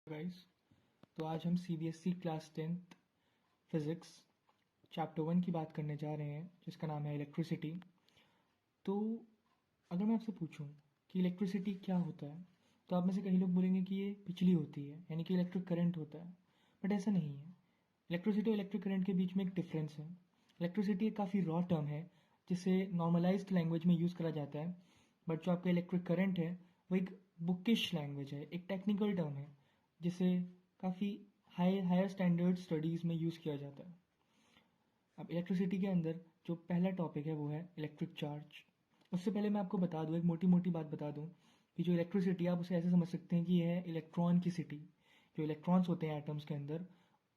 Guys, तो आज हम CBSE class 10th physics chapter 1 की बात करने जा रहे हैं जिसका नाम है इलेक्ट्रिसिटी। तो अगर मैं आपसे पूछूं कि इलेक्ट्रिसिटी क्या होता है तो आप में से कई लोग बोलेंगे कि ये बिजली होती है, यानी कि इलेक्ट्रिक करंट होता है। बट ऐसा नहीं है। इलेक्ट्रिसिटी और इलेक्ट्रिक करंट के बीच में एक डिफरेंस है। इलेक्ट्रिसिटी एक काफ़ी रॉ टर्म है जिसे नॉर्मलाइज्ड लैंग्वेज में यूज़ करा जाता है। बट जो आपका इलेक्ट्रिक करंट है वो एक बुकिश लैंग्वेज है, एक टेक्निकल टर्म है जिसे काफ़ी हायर स्टैंडर्ड स्टडीज़ में यूज़ किया जाता है। अब इलेक्ट्रिसिटी के अंदर जो पहला टॉपिक है वो है इलेक्ट्रिक चार्ज। उससे पहले मैं आपको बता दूं, एक मोटी मोटी बात बता दूं कि जो इलेक्ट्रिसिटी आप उसे ऐसे समझ सकते हैं कि यह है इलेक्ट्रॉन की सिटी। जो इलेक्ट्रॉन्स होते हैं एटम्स के अंदर,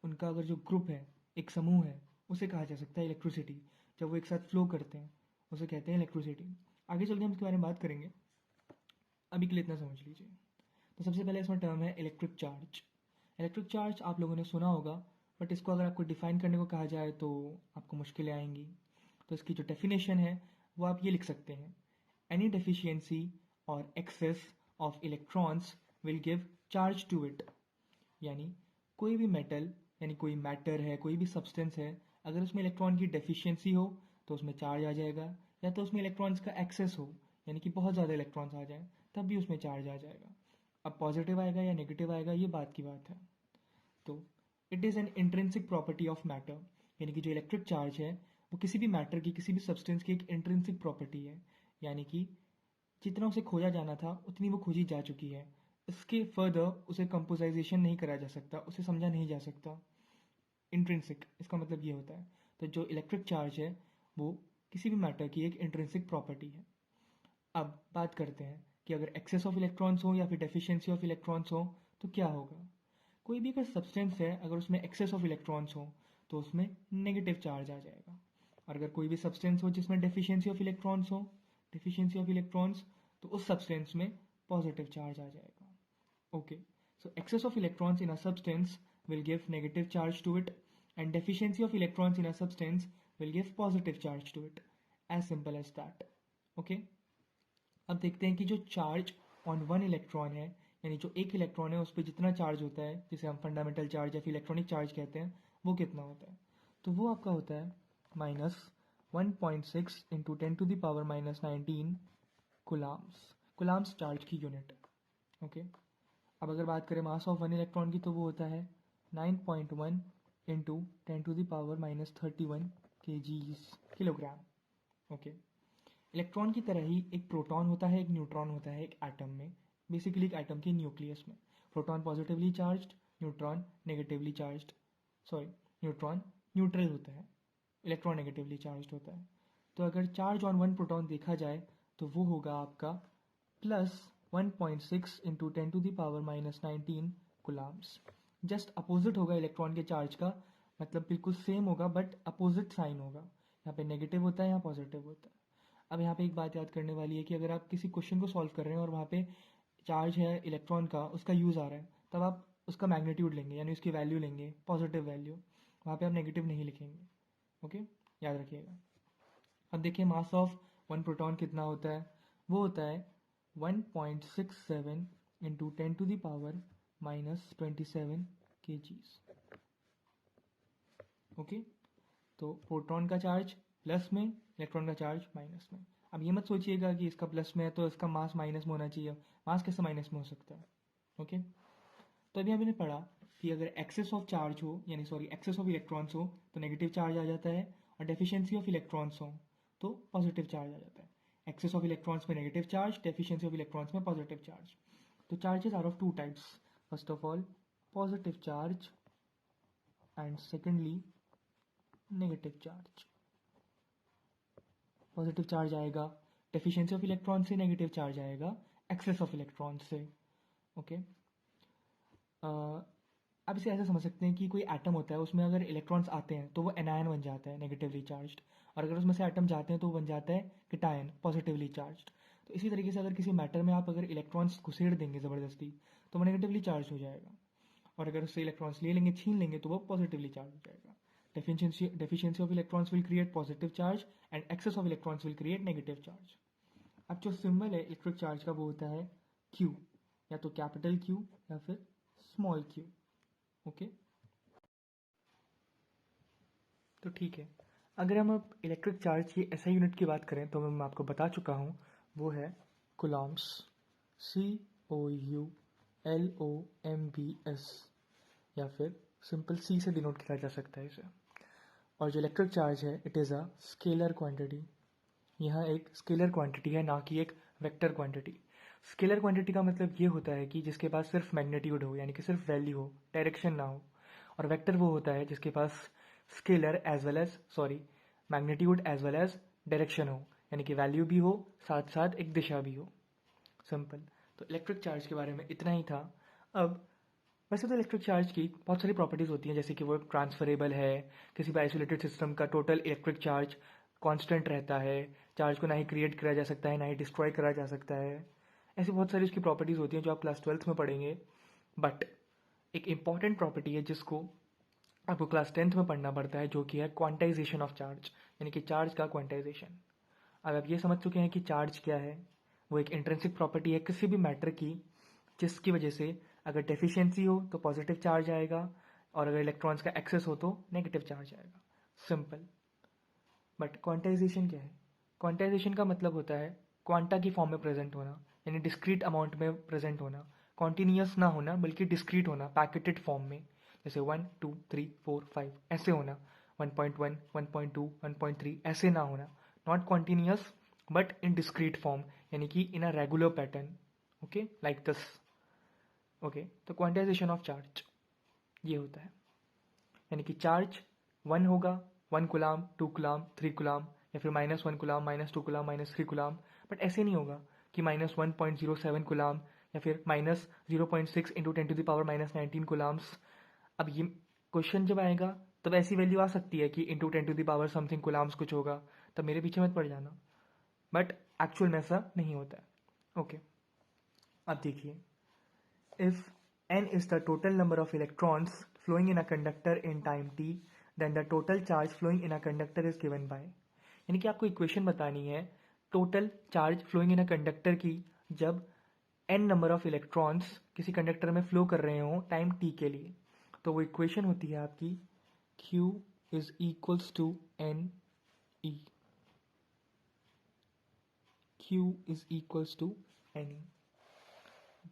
उनका अगर जो ग्रुप है, एक समूह है, उसे कहा जा सकता है इलेक्ट्रिसिटी। जब वो एक साथ फ्लो करते हैं उसे कहते हैं इलेक्ट्रिसिटी। आगे चल के हम इसके बारे में बात करेंगे, अभी के लिए इतना समझ लीजिए। तो सबसे पहले इसमें टर्म है इलेक्ट्रिक चार्ज। इलेक्ट्रिक चार्ज आप लोगों ने सुना होगा, बट इसको अगर आपको डिफाइन करने को कहा जाए तो आपको मुश्किलें आएंगी। तो इसकी जो डेफिनेशन है वो आप ये लिख सकते हैं: एनी डेफिशिएंसी और excess of electrons will give charge to it. यानी कोई भी मेटल, यानी कोई मैटर है, कोई भी सब्सटेंस है, अगर उसमें इलेक्ट्रॉन की डेफिशिएंसी हो तो उसमें चार्ज आ जाएगा, या तो उसमें इलेक्ट्रॉन्स का एक्सेस हो, यानी कि बहुत ज़्यादा इलेक्ट्रॉन्स आ जाए, तब भी उसमें चार्ज आ जाएगा। अब पॉजिटिव आएगा या नेगेटिव आएगा ये बात की बात है। तो it is an intrinsic property of matter, यानी कि जो इलेक्ट्रिक चार्ज है वो किसी भी मैटर की, किसी भी सब्सटेंस की एक इंट्रिंसिक प्रॉपर्टी है। यानी कि जितना उसे खोजा जाना था उतनी वो खोजी जा चुकी है। इसके फर्दर उसे कंपोजाइजेशन नहीं करा जा सकता, उसे समझा नहीं जा सकता। इंट्रिंसिक, इसका मतलब ये होता है। तो जो इलेक्ट्रिक चार्ज है वो किसी भी मैटर की एक इंट्रिंसिक प्रॉपर्टी है। अब बात करते हैं कि अगर एक्सेस ऑफ इलेक्ट्रॉन्स हो या फिर डेफिशिएंसी ऑफ इलेक्ट्रॉन्स हो तो क्या होगा। कोई भी अगर सब्सटेंस है, अगर उसमें एक्सेस ऑफ इलेक्ट्रॉन्स हो तो उसमें नेगेटिव चार्ज आ जाएगा। और अगर कोई भी सब्सटेंस हो जिसमें डेफिशिएंसी ऑफ इलेक्ट्रॉन्स हो, डेफिशिएंसी ऑफ इलेक्ट्रॉन्स, तो उस सब्सटेंस में पॉजिटिव चार्ज आ जाएगा। Okay, so excess of electrons in a substance will give negative charge to it, and deficiency of electrons in a substance will give positive charge to it. As simple as that. Okay? अब देखते हैं कि जो charge on one electron है, यानी जो एक electron है उस पर जितना चार्ज होता है, जिसे हम फंडामेंटल चार्ज या फिर इलेक्ट्रॉनिक चार्ज कहते हैं, वो कितना होता है। तो वो आपका होता है -1.6 इंटू 10⁻⁻19 कुलाम्स। कुलाम्स चार्ज की यूनिट। ओके, अब अगर बात करें मास ऑफ वन इलेक्ट्रॉन की तो वो होता है 9.1 into 10⁻31 kgs, kilogram. Okay, electron की तरह ही एक प्रोटॉन होता है, एक न्यूट्रॉन होता है एक एटम में, बेसिकली एक एटम के न्यूक्लियस में। Proton positively charged, neutron negatively charged, sorry, neutron neutral होता है, इलेक्ट्रॉन नेगेटिवली चार्ज्ड होता है। तो अगर चार्ज ऑन वन प्रोटॉन देखा जाए तो वो होगा आपका +1.6 इंटू 10⁻⁻19 कुलाम्स। जस्ट अपोजिट होगा इलेक्ट्रॉन के चार्ज का, मतलब बिल्कुल सेम होगा बट अपोजिट साइन होगा। यहाँ पे नेगेटिव होता है, यहाँ पॉजिटिव होता है। अब यहाँ पे एक बात याद करने वाली है कि अगर आप किसी क्वेश्चन को सॉल्व कर रहे हैं और वहाँ पे चार्ज है इलेक्ट्रॉन का, उसका यूज आ रहा है, तब आप उसका मैग्नीट्यूड लेंगे, यानी उसकी वैल्यू लेंगे, पॉजिटिव वैल्यू। वहाँ पे आप नेगेटिव नहीं लिखेंगे। ओके, याद रखिएगा। अब देखिए मास ऑफ वन प्रोटॉन कितना होता है। वो होता है 1.67 इंटू 10⁻⁻27 kgs। ओके, तो प्रोटॉन का चार्ज प्लस में, इलेक्ट्रॉन का चार्ज माइनस में। अब ये मत सोचिएगा कि इसका प्लस में है तो इसका मास माइनस में होना चाहिए। मास कैसे माइनस में हो सकता है। ओके, तो अभी हमने पढ़ा कि अगर एक्सेस ऑफ चार्ज हो, यानी सॉरी एक्सेस ऑफ इलेक्ट्रॉन्स हो तो नेगेटिव चार्ज आ जाता है, और डेफिशिएंसी ऑफ इलेक्ट्रॉन्स हो तो पॉजिटिव चार्ज आ जाता है। एक्सेस ऑफ इलेक्ट्रॉन्स में negative charge, deficiency of electrons में पॉजिटिव चार्ज। तो charges are of two types. First of all positive charge, and secondly negative charge. Positive charge आएगा deficiency of electron से, negative charge आएगा excess of electron से। Okay, अब इसे ऐसे समझ सकते हैं कि कोई एटम होता है, उसमें अगर इलेक्ट्रॉन्स आते हैं तो वो एनायन बन जाता है, नेगेटिवली चार्ज्ड, और अगर उसमें से एटम जाते हैं तो वो बन जाता है कीटायन, पॉजिटिवली चार्ज्ड। तो इसी तरीके से अगर किसी मैटर में आप अगर इलेक्ट्रॉन्स घुसेड़ देंगे ज़बरदस्ती तो वो नेगेटिवली चार्ज हो जाएगा, और अगर उससे इलेक्ट्रॉन्स ले लेंगे, छीन लेंगे, तो वो पॉजिटिवली चार्ज हो जाएगा। Deficiency of electrons will create positive charge and excess of electrons will create negative charge. अब जो सिंबल है इलेक्ट्रिक चार्ज का वो होता है Q, या तो कैपिटल Q या फिर स्मॉल क्यू। ओके, तो ठीक है। अगर हम अब इलेक्ट्रिक चार्ज की एसआई यूनिट की बात करें तो मैं आपको बता चुका हूँ, वो है कूलम्ब्स, COULOMBS, या फिर सिंपल C से डिनोट किया जा सकता है इसे। और जो इलेक्ट्रिक चार्ज है it is a scalar quantity. यहाँ एक स्केलर क्वांटिटी है, ना कि एक वेक्टर क्वांटिटी। स्केलर क्वांटिटी का मतलब ये होता है कि जिसके पास सिर्फ मैग्नीट्यूड हो, यानी कि सिर्फ वैल्यू हो, डायरेक्शन ना हो। और वेक्टर वो होता है जिसके पास scalar as well as magnitude as well as direction हो, यानी कि वैल्यू भी हो, साथ साथ एक दिशा भी हो। सिंपल। तो इलेक्ट्रिक चार्ज के बारे में इतना ही था। अब वैसे तो इलेक्ट्रिक चार्ज की बहुत सारी प्रॉपर्टीज़ होती हैं, जैसे कि वो ट्रांसफरेबल है, किसी भी आइसोलेटेड सिस्टम का टोटल इलेक्ट्रिक चार्ज कांस्टेंट रहता है, चार्ज को ना ही क्रिएट करा जा सकता है ना ही डिस्ट्रॉय करा जा सकता है। ऐसी बहुत सारी उसकी प्रॉपर्टीज़ होती हैं जो आप क्लास 12th में पढ़ेंगे। बट एक इंपॉर्टेंट प्रॉपर्टी है जिसको आपको क्लास 10th में पढ़ना पड़ता है, जो कि है क्वांटाइजेशन ऑफ चार्ज, यानी कि चार्ज का क्वांटाइजेशन। अब आप ये समझ चुके हैं कि चार्ज क्या है। वो एक इंट्रिंसिक प्रॉपर्टी है किसी भी मैटर की, जिसकी वजह से अगर डेफिशिएंसी हो तो पॉजिटिव चार्ज आएगा, और अगर इलेक्ट्रॉन्स का एक्सेस हो तो नेगेटिव चार्ज आएगा। सिंपल। बट क्वांटाइजेशन क्या है? क्वांटाइजेशन का मतलब होता है क्वांटा की फॉर्म में प्रेजेंट होना, यानी डिस्क्रीट अमाउंट में प्रेजेंट होना, कॉन्टिन्यूस ना होना बल्कि डिस्क्रीट होना, पैकेटेड फॉर्म में, जैसे 1 2 3 4 5 ऐसे होना, 1.1 1.2 1.3 ऐसे ना होना, not continuous but in discrete form, यानी कि in a regular pattern. Okay, like this. Okay, तो क्वांटाइजेशन ऑफ चार्ज ये होता है, यानी कि चार्ज 1 होगा, 1 कुलाम, 2 कुलाम, 3 कुलाम, या फिर -1 कुलाम, -2 कुलाम, -3 कुलाम। बट ऐसे नहीं होगा कि -1.07 कुलाम या फिर -0.6 इंटू 10⁻⁻19 कुलाम्स। अब ये क्वेश्चन जब आएगा तब ऐसी वैल्यू आ सकती है कि इंटू 10 समथिंग कुलाम्स कुछ होगा, तब मेरे पीछे मत पड़ जाना। बट एक्चुअल में ऐसा नहीं होता है। ओके, अब देखिए, if n is the total number of electrons flowing in a conductor in time t, then the total charge flowing in a conductor is given by, यानी कि आपको इक्वेशन बतानी है total charge flowing in a conductor की, जब n number of electrons किसी conductor में flow कर रहे हो टाइम t के लिए। तो वो इक्वेशन होती है आपकी q is equals to n e, q is equals to n e,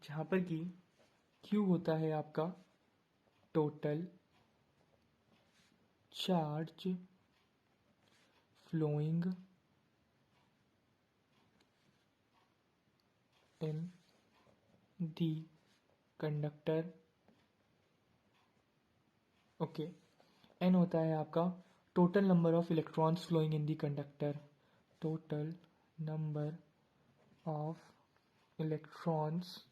जहाँ पर कि Q होता है आपका total charge flowing in the conductor. Okay, N होता है आपका total number of electrons flowing in the conductor, total number of electrons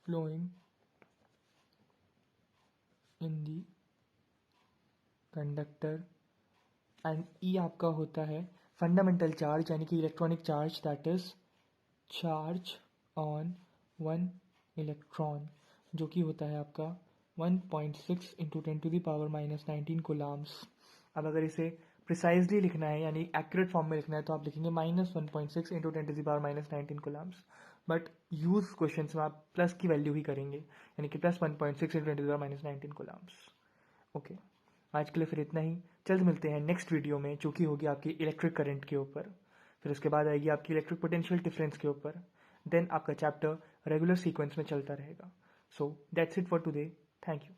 flowing in the conductor. And E आपका होता है फंडामेंटल चार्ज, यानी कि electronic charge, that is charge on 1 electron, जो कि होता है आपका 1.6 इंटू 10⁻⁻19 कोलाम्स। अब अगर इसे प्रिसाइजली लिखना है, यानी एक्यूरेट फॉर्म में लिखना है, तो आप लिखेंगे -1.6 into 10⁻⁻19 Coulomb's. But use question में आप प्लस की वैल्यू ही करेंगे, यानी कि +1.6 इंटू 10⁻⁻19 कोलाम्स। ओके, आज के लिए फिर इतना ही। जल्द मिलते हैं नेक्स्ट वीडियो में, जो कि होगी आपकी इलेक्ट्रिक करंट के ऊपर। फिर उसके बाद आएगी आपकी इलेक्ट्रिक पोटेंशियल डिफरेंस के ऊपर। देन आपका चैप्टर रेगुलर सीक्वेंस में चलता रहेगा। So that's it for today. Thank you.